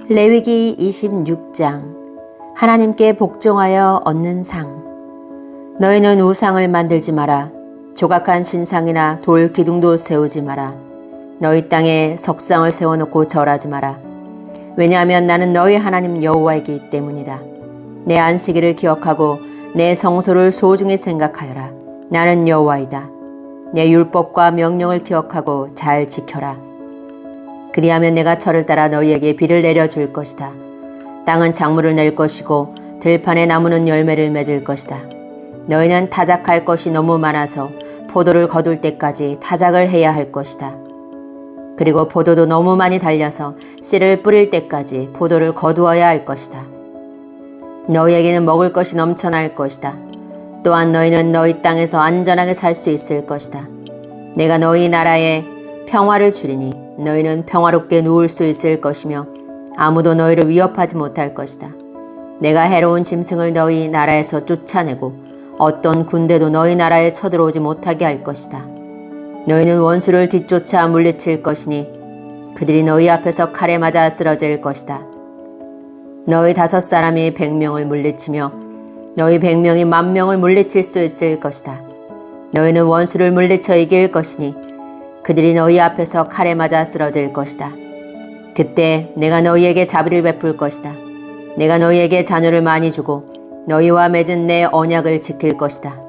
레위기 26장 하나님께 복종하여 얻는 상. 너희는 우상을 만들지 마라. 조각한 신상이나 돌 기둥도 세우지 마라. 너희 땅에 석상을 세워놓고 절하지 마라. 왜냐하면 나는 너희 하나님 여호와이기 때문이다. 내 안식일을 기억하고 내 성소를 소중히 생각하여라. 나는 여호와이다. 내 율법과 명령을 기억하고 잘 지켜라. 그리하면 내가 철을 따라 너희에게 비를 내려줄 것이다. 땅은 작물을 낼 것이고 들판의 나무는 열매를 맺을 것이다. 너희는 타작할 것이 너무 많아서 포도를 거둘 때까지 타작을 해야 할 것이다. 그리고 포도도 너무 많이 달려서 씨를 뿌릴 때까지 포도를 거두어야 할 것이다. 너희에게는 먹을 것이 넘쳐날 것이다. 또한 너희는 너희 땅에서 안전하게 살 수 있을 것이다. 내가 너희 나라에 평화를 주리니 너희는 평화롭게 누울 수 있을 것이며 아무도 너희를 위협하지 못할 것이다. 내가 해로운 짐승을 너희 나라에서 쫓아내고 어떤 군대도 너희 나라에 쳐들어오지 못하게 할 것이다. 너희는 원수를 뒤쫓아 물리칠 것이니 그들이 너희 앞에서 칼에 맞아 쓰러질 것이다. 너희 5사람이 100명을 물리치며 너희 100명이 10,000명을 물리칠 수 있을 것이다. 너희는 원수를 물리쳐 이길 것이니 그들이 너희 앞에서 칼에 맞아 쓰러질 것이다. 그때 내가 너희에게 자비를 베풀 것이다. 내가 너희에게 자녀를 많이 주고 너희와 맺은 내 언약을 지킬 것이다.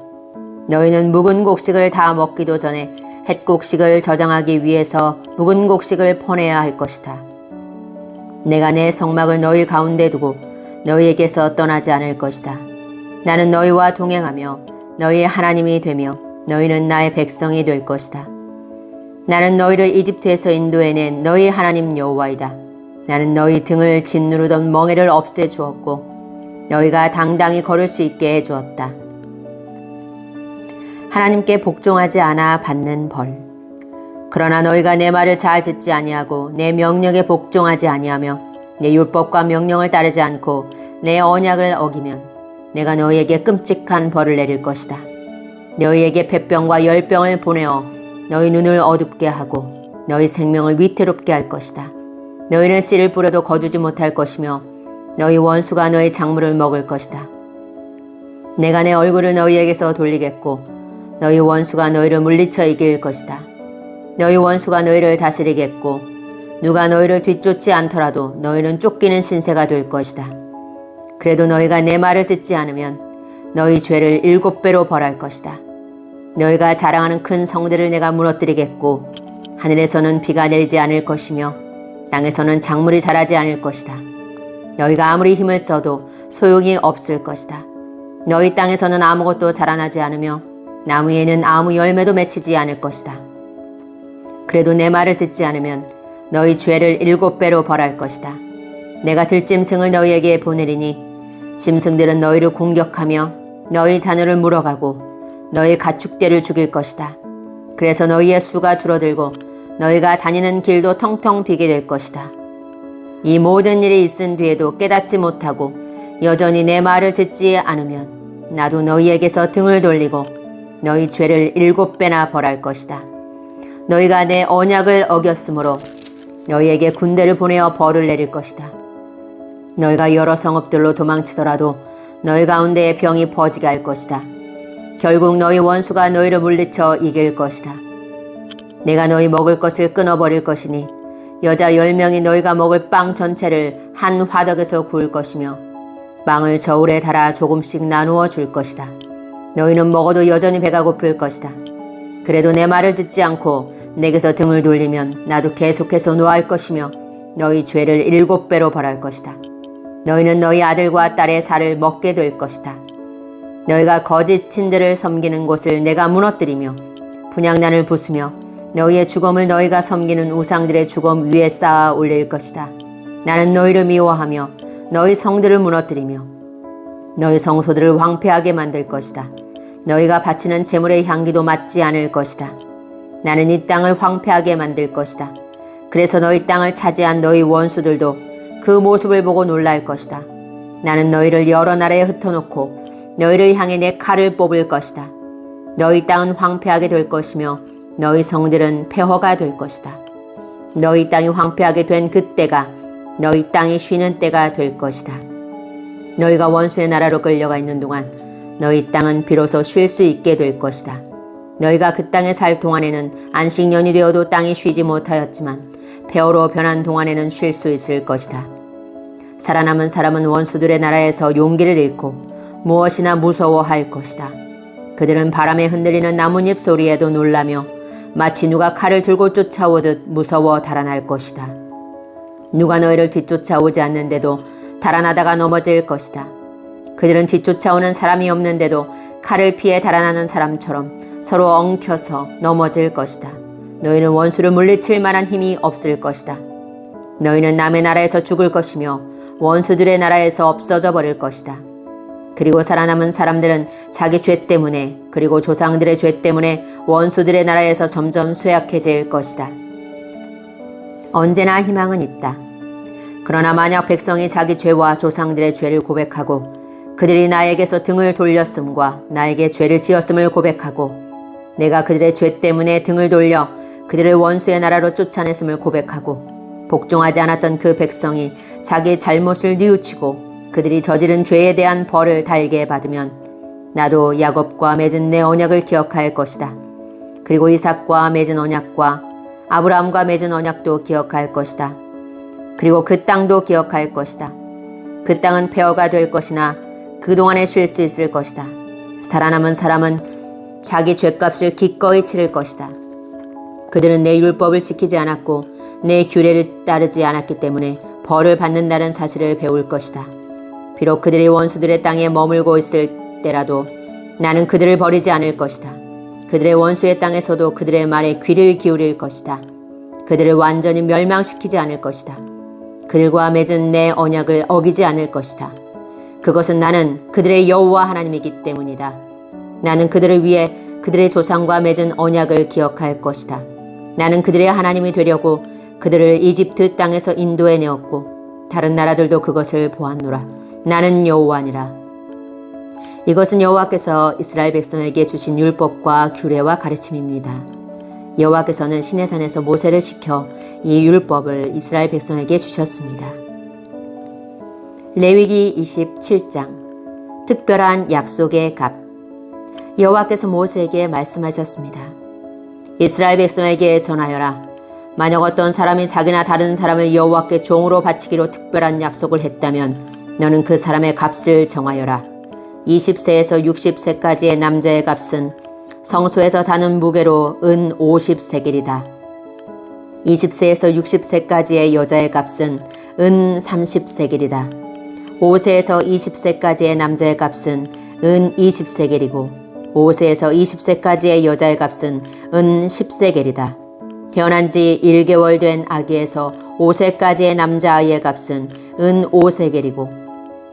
너희는 묵은 곡식을 다 먹기도 전에 햇곡식을 저장하기 위해서 묵은 곡식을 퍼내야 할 것이다. 내가 내 성막을 너희 가운데 두고 너희에게서 떠나지 않을 것이다. 나는 너희와 동행하며 너희의 하나님이 되며 너희는 나의 백성이 될 것이다. 나는 너희를 이집트에서 인도해낸 너희 하나님 여호와이다. 나는 너희 등을 짓누르던 멍에를 없애주었고 너희가 당당히 걸을 수 있게 해주었다. 하나님께 복종하지 않아 받는 벌. 그러나 너희가 내 말을 잘 듣지 아니하고 내 명령에 복종하지 아니하며 내 율법과 명령을 따르지 않고 내 언약을 어기면 내가 너희에게 끔찍한 벌을 내릴 것이다. 너희에게 폐병과 열병을 보내어 너희 눈을 어둡게 하고 너희 생명을 위태롭게 할 것이다. 너희는 씨를 뿌려도 거두지 못할 것이며 너희 원수가 너희 작물을 먹을 것이다. 내가 내 얼굴을 너희에게서 돌리겠고 너희 원수가 너희를 물리쳐 이길 것이다. 너희 원수가 너희를 다스리겠고 누가 너희를 뒤쫓지 않더라도 너희는 쫓기는 신세가 될 것이다. 그래도 너희가 내 말을 듣지 않으면 너희 죄를 7배로 벌할 것이다. 너희가 자랑하는 큰 성들을 내가 무너뜨리겠고 하늘에서는 비가 내리지 않을 것이며 땅에서는 작물이 자라지 않을 것이다. 너희가 아무리 힘을 써도 소용이 없을 것이다. 너희 땅에서는 아무것도 자라나지 않으며 나무에는 아무 열매도 맺히지 않을 것이다. 그래도 내 말을 듣지 않으면 너희 죄를 7배로 벌할 것이다. 내가 들짐승을 너희에게 보내리니 짐승들은 너희를 공격하며 너희 자녀를 물어가고 너희 가축대를 죽일 것이다. 그래서 너희의 수가 줄어들고 너희가 다니는 길도 텅텅 비게 될 것이다. 이 모든 일이 있은 뒤에도 깨닫지 못하고 여전히 내 말을 듣지 않으면 나도 너희에게서 등을 돌리고 너희 죄를 7배나 벌할 것이다. 너희가 내 언약을 어겼으므로 너희에게 군대를 보내어 벌을 내릴 것이다. 너희가 여러 성읍들로 도망치더라도 너희 가운데에 병이 퍼지게 할 것이다. 결국 너희 원수가 너희를 물리쳐 이길 것이다. 내가 너희 먹을 것을 끊어버릴 것이니 여자 10명이 너희가 먹을 빵 전체를 한 화덕에서 구울 것이며 빵을 저울에 달아 조금씩 나누어 줄 것이다. 너희는 먹어도 여전히 배가 고플 것이다. 그래도 내 말을 듣지 않고 내게서 등을 돌리면 나도 계속해서 노할 것이며 너희 죄를 7배로 벌할 것이다. 너희는 너희 아들과 딸의 살을 먹게 될 것이다. 너희가 거짓 신들을 섬기는 곳을 내가 무너뜨리며 분향단을 부수며 너희의 죽음을 너희가 섬기는 우상들의 죽음 위에 쌓아 올릴 것이다. 나는 너희를 미워하며 너희 성들을 무너뜨리며 너희 성소들을 황폐하게 만들 것이다. 너희가 바치는 제물의 향기도 맞지 않을 것이다. 나는 이 땅을 황폐하게 만들 것이다. 그래서 너희 땅을 차지한 너희 원수들도 그 모습을 보고 놀랄 것이다. 나는 너희를 여러 나라에 흩어놓고 너희를 향해 내 칼을 뽑을 것이다. 너희 땅은 황폐하게 될 것이며 너희 성들은 폐허가 될 것이다. 너희 땅이 황폐하게 된 그때가 너희 땅이 쉬는 때가 될 것이다. 너희가 원수의 나라로 끌려가 있는 동안 너희 땅은 비로소 쉴 수 있게 될 것이다. 너희가 그 땅에 살 동안에는 안식년이 되어도 땅이 쉬지 못하였지만 폐허로 변한 동안에는 쉴 수 있을 것이다. 살아남은 사람은 원수들의 나라에서 용기를 잃고 무엇이나 무서워할 것이다. 그들은 바람에 흔들리는 나뭇잎 소리에도 놀라며 마치 누가 칼을 들고 쫓아오듯 무서워 달아날 것이다. 누가 너희를 뒤쫓아오지 않는데도 달아나다가 넘어질 것이다. 그들은 뒤쫓아오는 사람이 없는데도 칼을 피해 달아나는 사람처럼 서로 엉켜서 넘어질 것이다. 너희는 원수를 물리칠 만한 힘이 없을 것이다. 너희는 남의 나라에서 죽을 것이며 원수들의 나라에서 없어져 버릴 것이다. 그리고 살아남은 사람들은 자기 죄 때문에 그리고 조상들의 죄 때문에 원수들의 나라에서 점점 쇠약해질 것이다. 언제나 희망은 있다. 그러나 만약 백성이 자기 죄와 조상들의 죄를 고백하고 그들이 나에게서 등을 돌렸음과 나에게 죄를 지었음을 고백하고 내가 그들의 죄 때문에 등을 돌려 그들을 원수의 나라로 쫓아냈음을 고백하고 복종하지 않았던 그 백성이 자기 잘못을 뉘우치고 그들이 저지른 죄에 대한 벌을 달게 받으면 나도 야곱과 맺은 내 언약을 기억할 것이다. 그리고 이삭과 맺은 언약과 아브라함과 맺은 언약도 기억할 것이다. 그리고 그 땅도 기억할 것이다. 그 땅은 폐허가 될 것이나 그동안에 쉴 수 있을 것이다. 살아남은 사람은 자기 죄값을 기꺼이 치를 것이다. 그들은 내 율법을 지키지 않았고 내 규례를 따르지 않았기 때문에 벌을 받는다는 사실을 배울 것이다. 비록 그들이 원수들의 땅에 머물고 있을 때라도 나는 그들을 버리지 않을 것이다. 그들의 원수의 땅에서도 그들의 말에 귀를 기울일 것이다. 그들을 완전히 멸망시키지 않을 것이다. 그들과 맺은 내 언약을 어기지 않을 것이다. 그것은 나는 그들의 여호와 하나님이기 때문이다. 나는 그들을 위해 그들의 조상과 맺은 언약을 기억할 것이다. 나는 그들의 하나님이 되려고 그들을 이집트 땅에서 인도해 내었고 다른 나라들도 그것을 보았노라. 나는 여호와니라. 이것은 여호와께서 이스라엘 백성에게 주신 율법과 규례와 가르침입니다. 여호와께서는 시내산에서 모세를 시켜 이 율법을 이스라엘 백성에게 주셨습니다. 레위기 27장 특별한 약속의 값. 여호와께서 모세에게 말씀하셨습니다. 이스라엘 백성에게 전하여라. 만약 어떤 사람이 자기나 다른 사람을 여호와께 종으로 바치기로 특별한 약속을 했다면 너는 그 사람의 값을 정하여라. 20세에서 60세까지의 남자의 값은 성소에서 다는 무게로 은 50세겔이다. 20세에서 60세까지의 여자의 값은 은 30세겔이다. 5세에서 20세까지의 남자의 값은 은 20세겔이고 5세에서 20세까지의 여자의 값은 은 10세겔이다. 태어난 지 1개월 된 아기에서 5세까지의 남자아이의 값은 은 5세겔이고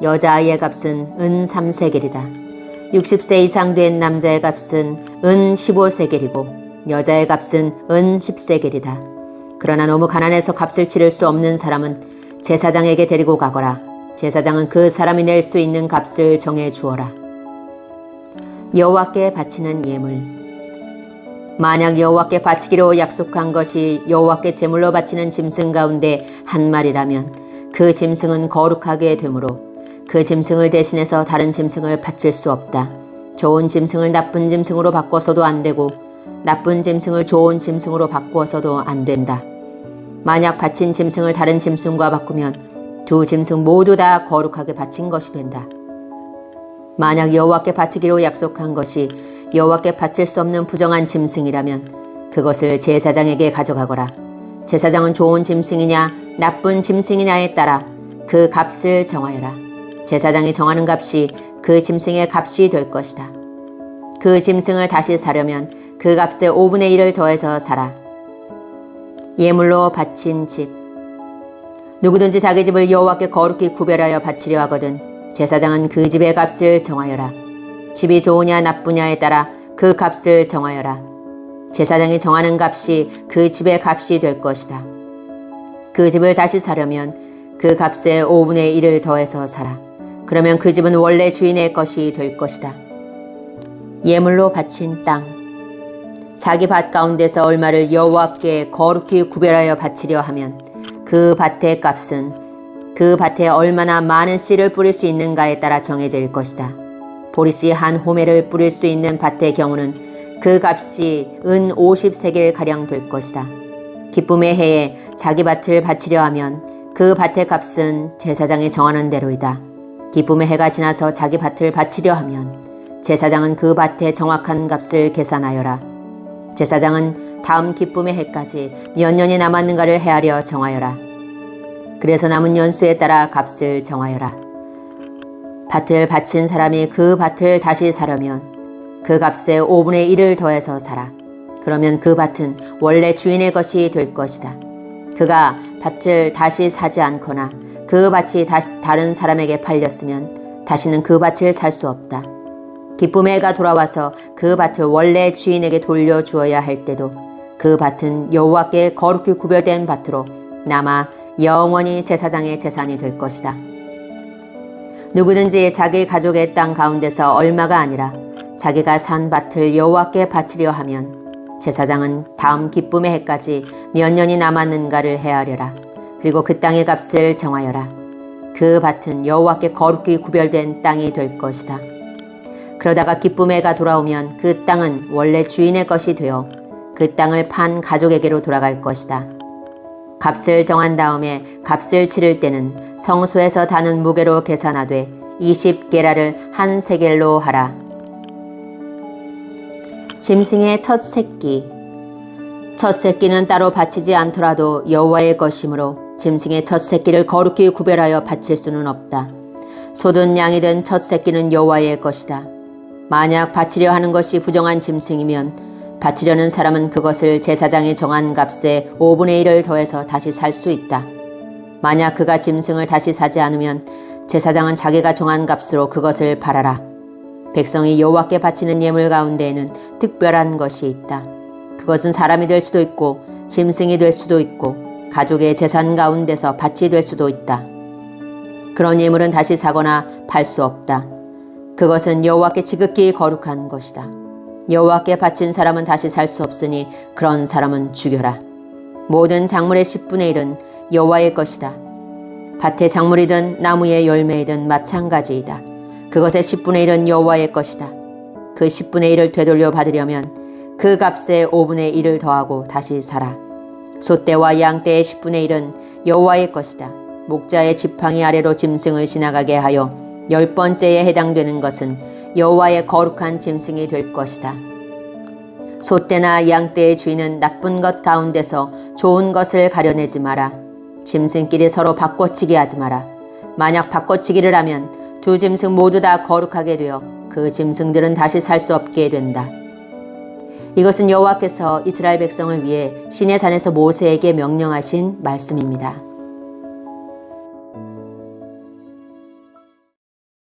여자아이의 값은 은 3세겔이다. 60세 이상 된 남자의 값은 은 15세겔이고 여자의 값은 은 10세겔이다. 그러나 너무 가난해서 값을 치를 수 없는 사람은 제사장에게 데리고 가거라. 제사장은 그 사람이 낼 수 있는 값을 정해 주어라. 여호와께 바치는 예물. 만약 여호와께 바치기로 약속한 것이 여호와께 제물로 바치는 짐승 가운데 한 마리라면 그 짐승은 거룩하게 되므로 그 짐승을 대신해서 다른 짐승을 바칠 수 없다. 좋은 짐승을 나쁜 짐승으로 바꿔서도 안 되고 나쁜 짐승을 좋은 짐승으로 바꾸어서도 안 된다. 만약 바친 짐승을 다른 짐승과 바꾸면 두 짐승 모두 다 거룩하게 바친 것이 된다. 만약 여호와께 바치기로 약속한 것이 여호와께 바칠 수 없는 부정한 짐승이라면 그것을 제사장에게 가져가거라. 제사장은 좋은 짐승이냐 나쁜 짐승이냐에 따라 그 값을 정하여라. 제사장이 정하는 값이 그 짐승의 값이 될 것이다. 그 짐승을 다시 사려면 그 값의 5분의 1을 더해서 사라. 예물로 바친 집. 누구든지 자기 집을 여호와께 거룩히 구별하여 바치려 하거든 제사장은 그 집의 값을 정하여라. 집이 좋으냐 나쁘냐에 따라 그 값을 정하여라. 제사장이 정하는 값이 그 집의 값이 될 것이다. 그 집을 다시 사려면 그 값의 5분의 1을 더해서 사라. 그러면 그 집은 원래 주인의 것이 될 것이다. 예물로 바친 땅. 자기 밭 가운데서 얼마를 여호와께 거룩히 구별하여 바치려 하면 그 밭의 값은 그 밭에 얼마나 많은 씨를 뿌릴 수 있는가에 따라 정해질 것이다. 보리씨 한 호멜을 뿌릴 수 있는 밭의 경우는 그 값이 은 50세겔가량 될 것이다. 기쁨의 해에 자기 밭을 바치려 하면 그 밭의 값은 제사장이 정하는 대로이다. 기쁨의 해가 지나서 자기 밭을 바치려 하면 제사장은 그 밭의 정확한 값을 계산하여라. 제사장은 다음 기쁨의 해까지 몇 년이 남았는가를 헤아려 정하여라. 그래서 남은 연수에 따라 값을 정하여라. 밭을 바친 사람이 그 밭을 다시 사려면 그 값의 5분의 1을 더해서 사라. 그러면 그 밭은 원래 주인의 것이 될 것이다. 그가 밭을 다시 사지 않거나 그 밭이 다른 사람에게 팔렸으면 다시는 그 밭을 살 수 없다. 기쁨의 해가 돌아와서 그 밭을 원래 주인에게 돌려주어야 할 때도 그 밭은 여호와께 거룩히 구별된 밭으로 남아 영원히 제사장의 재산이 될 것이다. 누구든지 자기 가족의 땅 가운데서 얼마가 아니라 자기가 산 밭을 여호와께 바치려 하면 제사장은 다음 기쁨의 해까지 몇 년이 남았는가를 헤아려라. 그리고 그 땅의 값을 정하여라. 그 밭은 여호와께 거룩히 구별된 땅이 될 것이다. 그러다가 기쁨의 해가 돌아오면 그 땅은 원래 주인의 것이 되어 그 땅을 판 가족에게로 돌아갈 것이다. 값을 정한 다음에 값을 치를 때는 성소에서 다는 무게로 계산하되 20게라를 한 세겔로 하라. 짐승의 첫 새끼. 첫 새끼는 따로 바치지 않더라도 여호와의 것이므로 짐승의 첫 새끼를 거룩히 구별하여 바칠 수는 없다. 소든 양이든 첫 새끼는 여호와의 것이다. 만약 바치려 하는 것이 부정한 짐승이면 바치려는 사람은 그것을 제사장이 정한 값의 5분의 1을 더해서 다시 살 수 있다. 만약 그가 짐승을 다시 사지 않으면 제사장은 자기가 정한 값으로 그것을 팔아라. 백성이 여호와께 바치는 예물 가운데에는 특별한 것이 있다. 그것은 사람이 될 수도 있고 짐승이 될 수도 있고 가족의 재산 가운데서 밭이 될 수도 있다. 그런 예물은 다시 사거나 팔 수 없다. 그것은 여호와께 지극히 거룩한 것이다. 여호와께 바친 사람은 다시 살 수 없으니 그런 사람은 죽여라. 모든 작물의 10분의 1은 여호와의 것이다. 밭의 작물이든 나무의 열매이든 마찬가지이다. 그것의 10분의 1은 여호와의 것이다. 그 10분의 1을 되돌려 받으려면 그 값의 5분의 1을 더하고 다시 사라. 소떼와 양떼의 10분의 1은 여호와의 것이다. 목자의 지팡이 아래로 짐승을 지나가게 하여 10번째에 해당되는 것은 여호와의 거룩한 짐승이 될 것이다. 소떼나 양떼의 주인은 나쁜 것 가운데서 좋은 것을 가려내지 마라. 짐승끼리 서로 바꿔치기 하지 마라. 만약 바꿔치기를 하면 두 짐승 모두 다 거룩하게 되어 그 짐승들은 다시 살 수 없게 된다. 이것은 여호와께서 이스라엘 백성을 위해 시내산에서 모세에게 명령하신 말씀입니다.